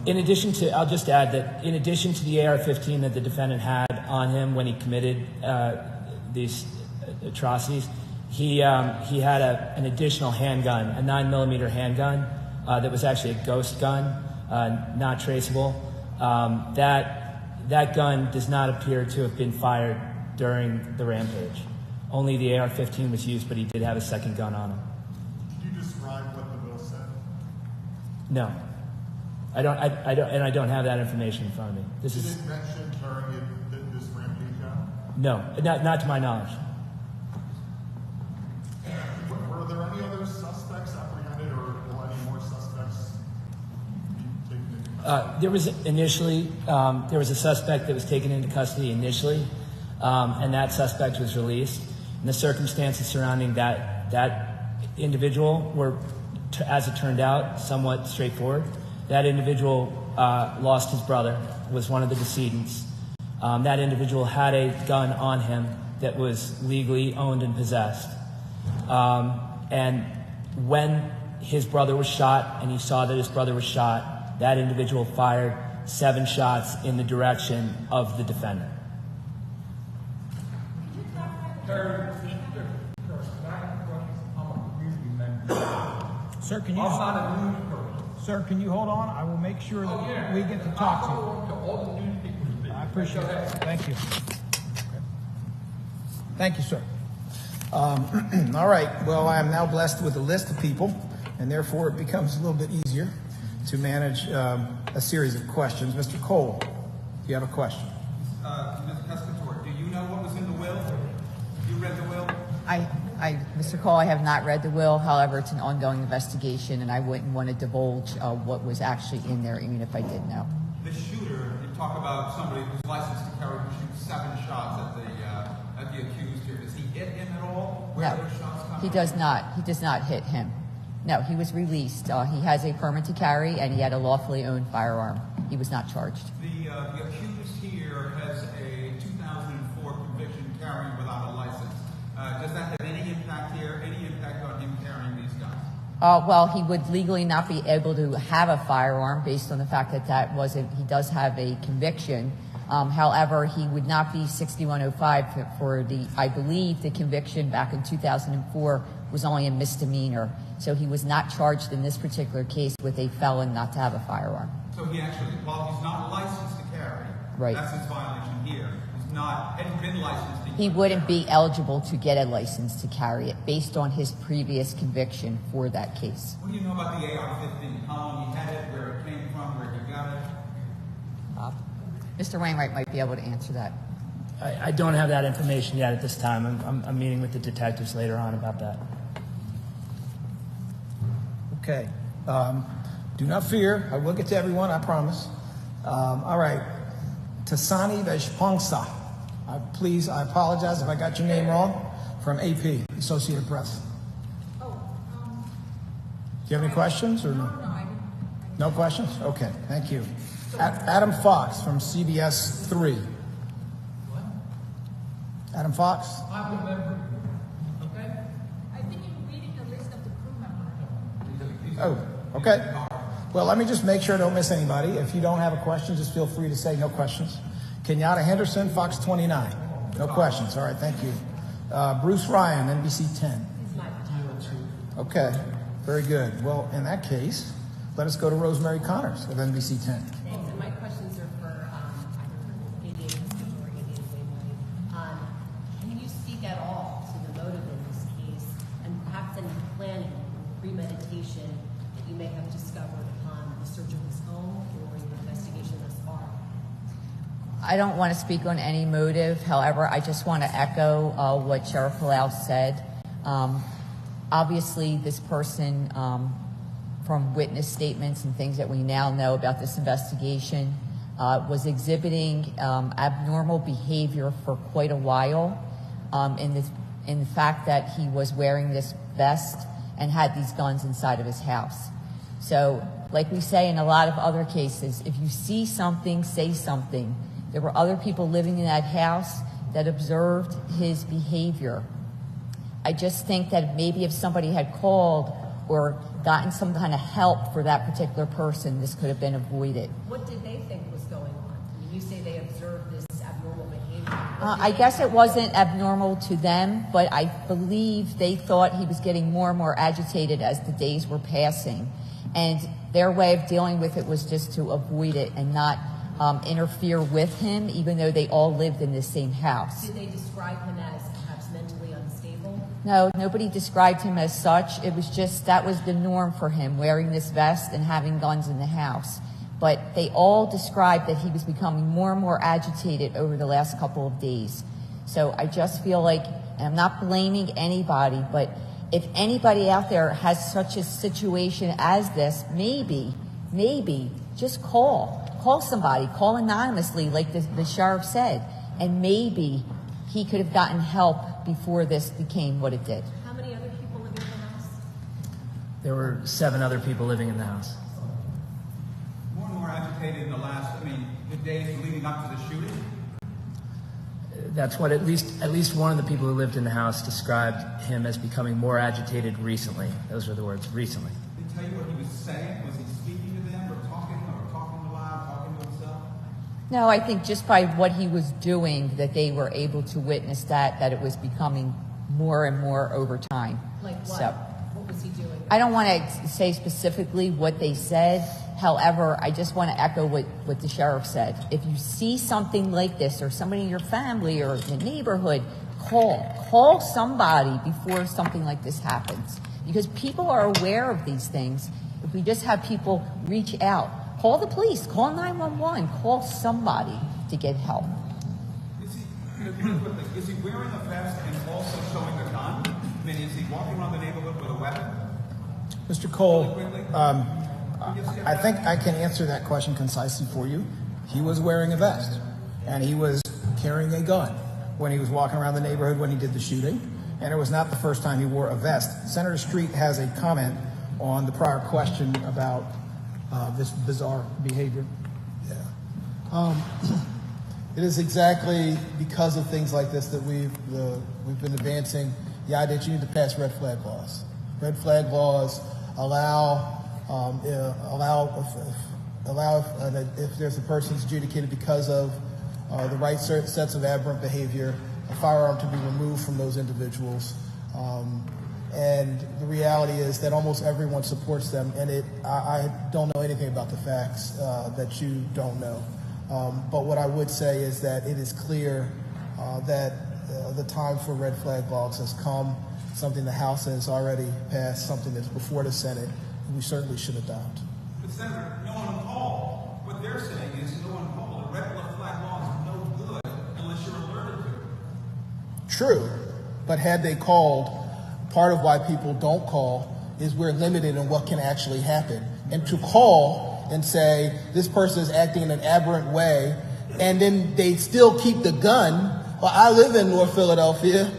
In addition to, I'll just add that in addition to the AR-15 that the defendant had on him when he committed these atrocities, he had an additional handgun, a 9mm handgun that was actually a ghost gun, not traceable. That gun does not appear to have been fired during the rampage. Only the AR-15 was used, but he did have a second gun on him. Could you describe what the will said? No, I don't, and I don't have that information in front of me. This Did is it mention carrying this rampage out? no, not to my knowledge. Were there any other suspects apprehended, or will any more suspects be taken into custody? There was initially there was a suspect that was taken into custody initially, and that suspect was released. And the circumstances surrounding that individual were, as it turned out, somewhat straightforward. That individual lost his brother, was one of the decedents. That individual had a gun on him that was legally owned and possessed. And when his brother was shot and he saw that his brother was shot, that individual fired 7 shots in the direction of the defendant. Sir, can you hold on? I will make sure that we get to talk to you. I appreciate it. Thank you. Thank you, sir. All right. Well, I am now blessed with a list of people, and therefore it becomes a little bit easier to manage a series of questions. Mr. Cole, do you have a question? Ms. Pescator, do you know what was in the will? You read the will? Mr. Cole, I have not read the will. However, it's an ongoing investigation, and I wouldn't want to divulge what was actually in there, even if I did know. The shooter, you talk about somebody who's licensed to carry who shoots 7 shots at the accused here. Does he hit him at all? Where No, those shots come he does not. He does not hit him. No, he was released. He has a permit to carry, and he had a lawfully owned firearm. He was not charged. The accused here has a 2004 conviction carrying without a license. Does that have any impact here? Any impact on him carrying these guns? Well, he would legally not be able to have a firearm based on the fact that he does have a conviction. However, he would not be 6105 for I believe the conviction back in 2004 was only a misdemeanor. So he was not charged in this particular case with a felon not to have a firearm. So he actually, while he's not licensed to carry, Right. That's his violation here. He's not, hadn't been licensed to He wouldn't be eligible to get a license to carry it based on his previous conviction for that case. What do you know about the AR-15? How long he had it, where it came from, where he got it? Mr. Wainwright might be able to answer that. I don't have that information yet at this time. I'm meeting with the detectives later on about that. Okay. Do not fear. I will get to everyone, I promise. All right. Tasani Veshpongsa. I apologize if I got your name wrong. From AP, Associated Press. Do you have any questions or no? No questions? Okay, thank you. Adam Fox from CBS 3. Adam Fox? I'm a member. Okay? I think you're reading the list of the crew members. Oh, okay. Well, let me just make sure I don't miss anybody. If you don't have a question, just feel free to say no questions. Kenyatta Henderson, Fox 29. No questions. All right, thank you. Bruce Ryan, NBC 10. Okay, very good. Well, in that case, let us go to Rosemary Connors of NBC 10. Thanks. And my questions are for either ADA or ADA Wainwright. Can you speak at all to the motive in this case and perhaps any planning, premeditation that you may have discovered upon the search of his home or your investigation thus far? I don't want to speak on any motive. However, I just want to echo what Sheriff Palau said. Obviously, this person, from witness statements and things that we now know about this investigation, was exhibiting abnormal behavior for quite a while in the fact that he was wearing this vest and had these guns inside of his house. So, like we say in a lot of other cases, if you see something, say something. There were other people living in that house that observed his behavior. I just think that maybe if somebody had called or gotten some kind of help for that particular person, this could have been avoided. What did they think was going on? I mean, you say they observed this abnormal behavior. I guess it wasn't abnormal to them, but I believe they thought he was getting more and more agitated as the days were passing. And their way of dealing with it was just to avoid it and not interfere with him, even though they all lived in the same house. Did they describe him as perhaps mentally unstable? No, nobody described him as such. It was just that was the norm for him, wearing this vest and having guns in the house. But they all described that he was becoming more and more agitated over the last couple of days. So I just feel like, and I'm not blaming anybody, but if anybody out there has such a situation as this, maybe, just call somebody, call anonymously like the sheriff said, and maybe he could have gotten help before this became what it did. How many other people live in the house? There were 7 other people living in the house. More and more agitated in the the days leading up to the shooting? That's what at least one of the people who lived in the house described him as becoming more agitated recently. Those were the words, recently. Did he tell you what he was saying? Was he speaking to them or talking aloud, talking to himself? No, I think just by what he was doing that they were able to witness that it was becoming more and more over time. Like what? So, What was he doing? I don't want to say specifically what they said. However, I just want to echo what the sheriff said. If you see something like this or somebody in your family or the neighborhood, call somebody before something like this happens. Because people are aware of these things. If we just have people reach out, call the police, call 911, call somebody to get help. Is he wearing a vest and also showing a gun? I mean, is he walking around the neighborhood with a weapon? Mr. Cole, I think I can answer that question concisely for you. He was wearing a vest, and he was carrying a gun when he was walking around the neighborhood when he did the shooting, and it was not the first time he wore a vest. Senator Street has a comment on the prior question about this bizarre behavior. It is exactly because of things like this that we've been advancing the idea that you need to pass red flag laws. Red flag laws allow if there's a person who's adjudicated because of the right sets of aberrant behavior, a firearm to be removed from those individuals. And the reality is that almost everyone supports them, and I don't know anything about the facts that you don't know. But what I would say is that it is clear that the time for red flag laws has come, something the House has already passed, something that's before the Senate, and we certainly should adopt. But Senator, no one called. What they're saying is no one called. A red flag law is no good unless you're alerted to it. True, but had they called, part of why people don't call is we're limited in what can actually happen. And to call and say this person is acting in an aberrant way, and then they still keep the gun. Well, I live in North Philadelphia.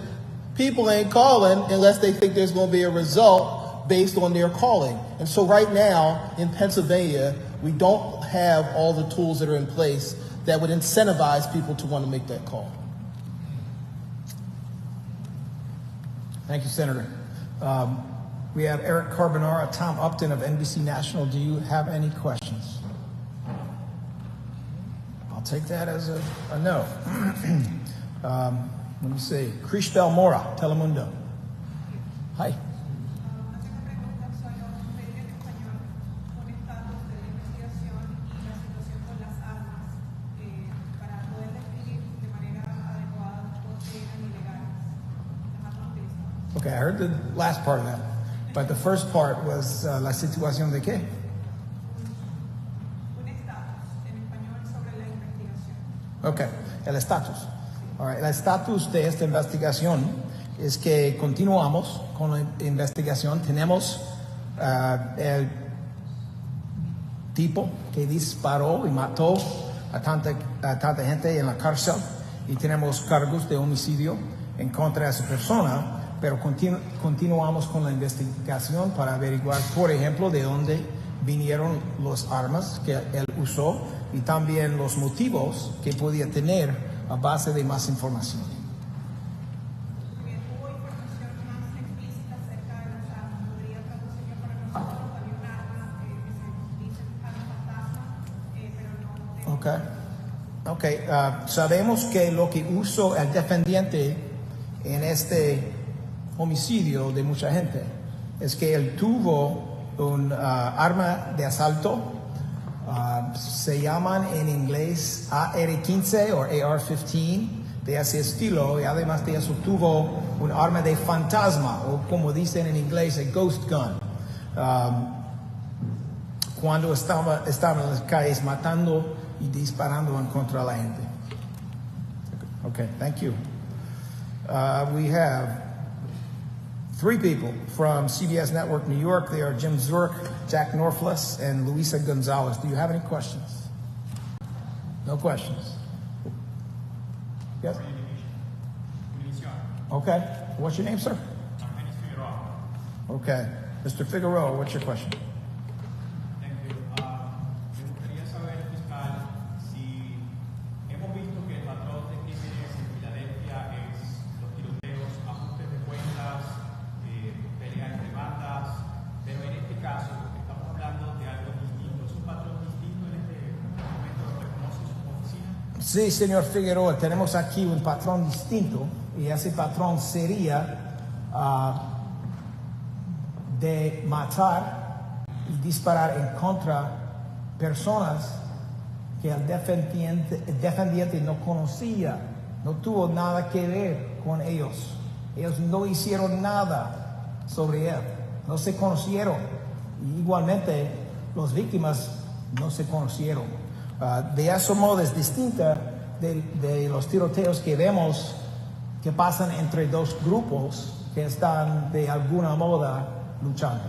People ain't calling unless they think there's going to be a result based on their calling. And so right now in Pennsylvania, we don't have all the tools that are in place that would incentivize people to want to make that call. Thank you, Senator. We have Eric Carbonara, Tom Upton of NBC National. Do you have any questions? I'll take that as a no. Let me see. Crishbel Mora, Telemundo. Hi. Okay, I heard the last part of that, but the first part was la situación de qué? Okay, el estatus. All right, el estatus de esta investigación es que continuamos con la investigación. Tenemos el tipo que disparó y mató a tanta gente en la cárcel, y tenemos cargos de homicidio en contra de esa persona. Pero continuamos con la investigación para averiguar, por ejemplo, de dónde vinieron las armas que él usó y también los motivos que podía tener a base de más información. Okay. Sabemos que lo que usó el defendiente en este homicidio de mucha gente es que él tuvo un arma de asalto, se llaman en inglés AR-15 o AR-15 de ese estilo, y además de eso tuvo un arma de fantasma, o como dicen en inglés, a ghost gun, cuando estaba en las calles matando y disparando en contra de la gente. Okay, thank you. We have 3 people from CBS Network New York. They are Jim Zurich, Jack Norflus, and Luisa Gonzalez. Do you have any questions? No questions. Yes? Okay. What's your name, sir? Okay. Mr. Figueroa, what's your question? Sí, señor Figueroa, tenemos aquí un patrón distinto, y ese patrón sería de matar y disparar en contra personas que el defendiente no conocía, no tuvo nada que ver con ellos. Ellos no hicieron nada sobre él, no se conocieron. Y igualmente, las víctimas no se conocieron. De ese modo es distinta de los tiroteos que vemos que pasan entre dos grupos que están de alguna moda luchando.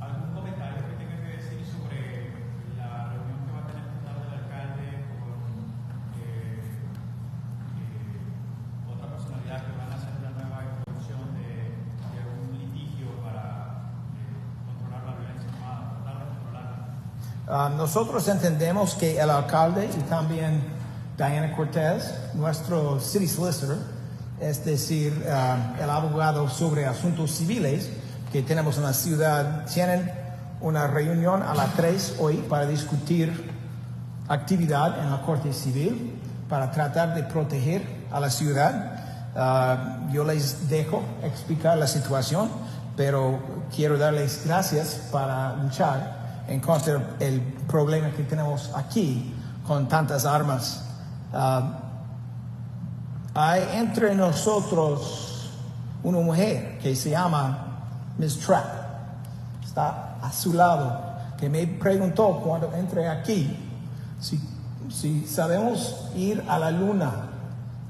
¿Algún comentario que tenga que decir sobre la reunión que va a tener esta tarde el alcalde con otra personalidad que van a hacer una nueva introducción de un litigio para controlar la violencia armada, tratar de controlarla? Nosotros entendemos que el alcalde y también Diana Cortez, nuestro city solicitor, es decir, el abogado sobre asuntos civiles que tenemos en la ciudad, tienen una reunión a las 3 hoy para discutir actividad en la Corte Civil para tratar de proteger a la ciudad. Yo les dejo explicar la situación, pero quiero darles gracias para luchar en contra del problema que tenemos aquí con tantas armas. Hay entre nosotros una mujer que se llama Miss Trapp, está a su lado, que me preguntó cuando entré aquí si sabemos ir a la luna,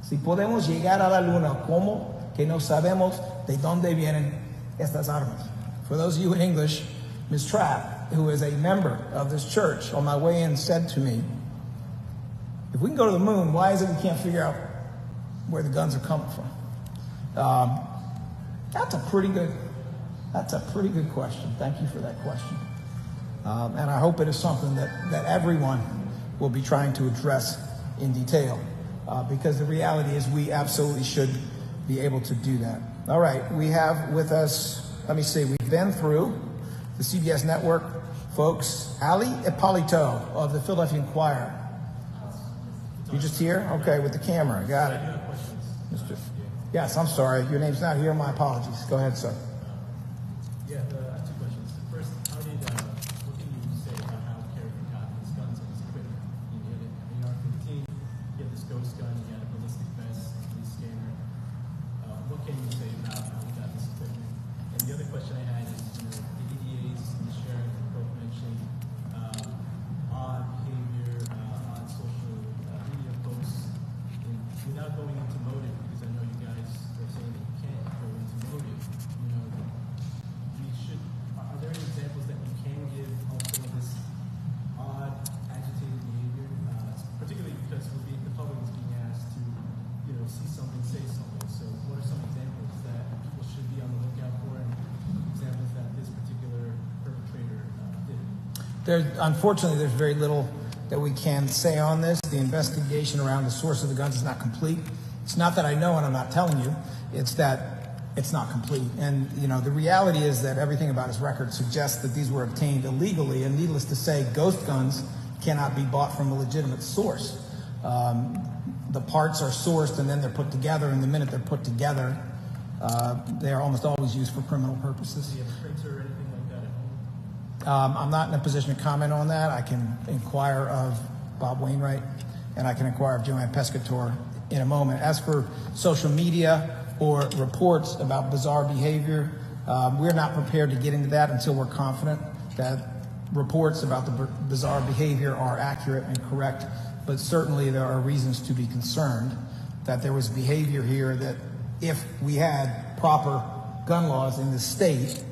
si podemos llegar a la luna, ¿cómo que no sabemos de dónde vienen estas armas? For those of you in English, Miss Trapp, who is a member of this church, on my way in said to me, if we can go to the moon, why is it we can't figure out where the guns are coming from? That's a pretty good question. Thank you for that question. And I hope it is something that everyone will be trying to address in detail, because the reality is we absolutely should be able to do that. All right, we have with us, let me see, we've been through the CBS network folks. Ali Ippolito of the Philadelphia Inquirer. You just here? Okay, with the camera. Got it. Mr. Yes, I'm sorry. Your name's not here. My apologies. Go ahead, sir. Yeah, I have two questions. First, what can you say about how Clergy got his guns and his equipment? You had an AR-15, you had this ghost gun, you had a ballistic vest, police scanner. What can you say about how he got this equipment? And the other question I had is, the EDAs and the sheriff both mentioned odd behavior on social media posts. And without going into motive, because I know you guys are saying that you can't go into motive, are there any examples that you can give of some of this odd, agitated behavior? Particularly because the public is being asked to, see something, say something. So what are some examples that people should be on the lookout for, and examples that this particular perpetrator did? Unfortunately, there's very little that we can say on this. The investigation around the source of the guns is not complete. It's not that I know and I'm not telling you. It's that it's not complete. And, the reality is that everything about his record suggests that these were obtained illegally. And needless to say, ghost guns cannot be bought from a legitimate source. The parts are sourced and then they're put together. And the minute they're put together, they are almost always used for criminal purposes. Do you have a printer or anything like that at home? I'm not in a position to comment on that. I can inquire of Bob Wainwright, and I can inquire of Joanne Pescator in a moment. As for social media or reports about bizarre behavior, we're not prepared to get into that until we're confident that reports about the bizarre behavior are accurate and correct. But certainly there are reasons to be concerned that there was behavior here that, if we had proper gun laws in the state,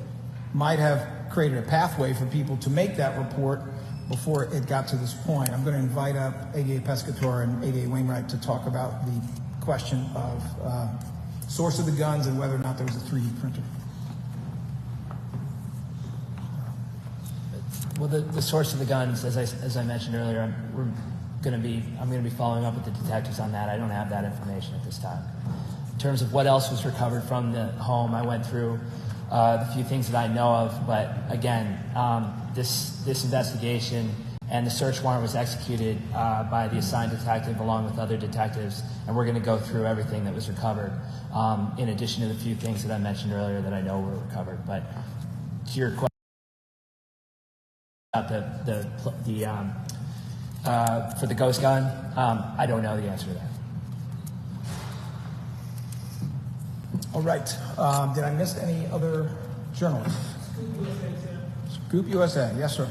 might have created a pathway for people to make that report before it got to this point. I'm going to invite up ADA Pescator and ADA Wainwright to talk about the question of source of the guns and whether or not there was a 3D printer. Well, the source of the guns, as I mentioned earlier, I'm going to be following up with the detectives on that. I don't have that information at this time. In terms of what else was recovered from the home, I went through the few things that I know of, but again, this investigation and the search warrant was executed by the assigned detective along with other detectives, and we're going to go through everything that was recovered, in addition to the few things that I mentioned earlier that I know were recovered. But to your question about for the ghost gun, I don't know the answer to that. All right. Did I miss any other journalists? Scoop USA. Yes, sir.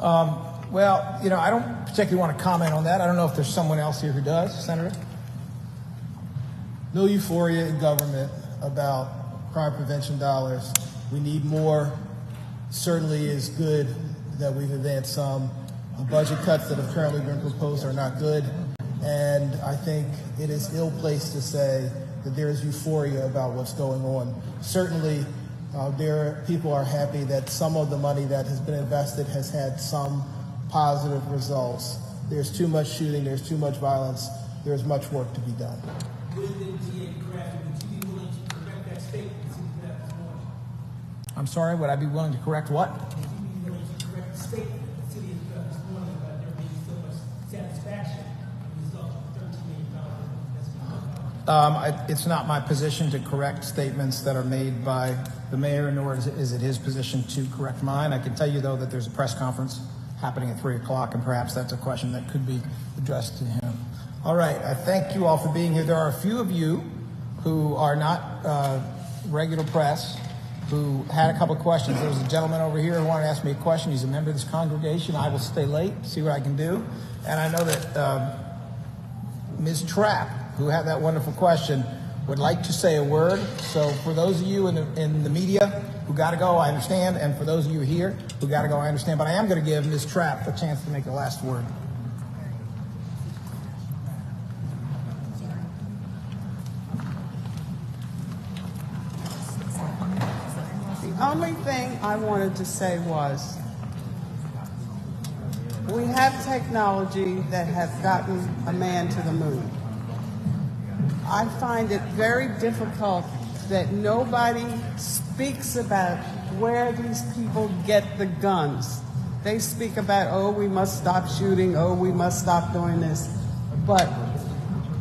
Well, you know, I don't particularly want to comment on that. I don't know if there's someone else here who does. Senator? No euphoria in government about crime prevention dollars. We need more. Certainly is good that we've advanced some. The budget cuts that have currently been proposed are not good. And I think it is ill-placed to say that there is euphoria about what's going on. Certainly, people are happy that some of the money that has been invested has had some positive results. There's too much shooting, there's too much violence, there's much work to be done. I'm sorry, would I be willing to correct what? It's not my position to correct statements that are made by the mayor, nor is it his position to correct mine. I can tell you, though, that there's a press conference happening at 3 o'clock, and perhaps that's a question that could be addressed to him. All right, I thank you all for being here. There are a few of you who are not regular press who had a couple of questions. There was a gentleman over here who wanted to ask me a question. He's a member of this congregation. I will stay late, see what I can do. And I know that Ms. Trapp, who had that wonderful question, would like to say a word. So for those of you in the media who got to go, I understand. And for those of you here who got to go, I understand. But I am going to give Ms. Trapp a chance to make the last word. The only thing I wanted to say was we have technology that has gotten a man to the moon. I find it very difficult that nobody speaks about where these people get the guns. They speak about, oh, we must stop shooting, oh, we must stop doing this. But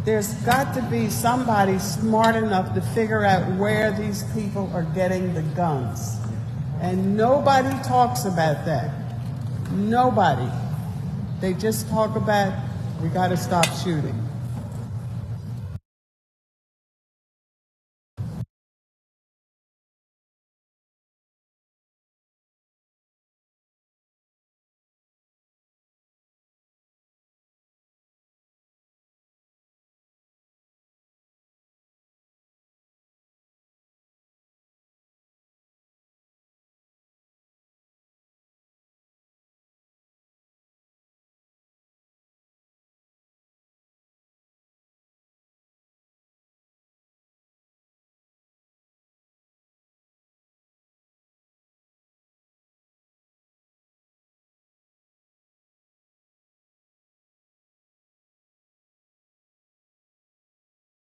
there's got to be somebody smart enough to figure out where these people are getting the guns. And nobody talks about that. Nobody. They just talk about, we got to stop shooting.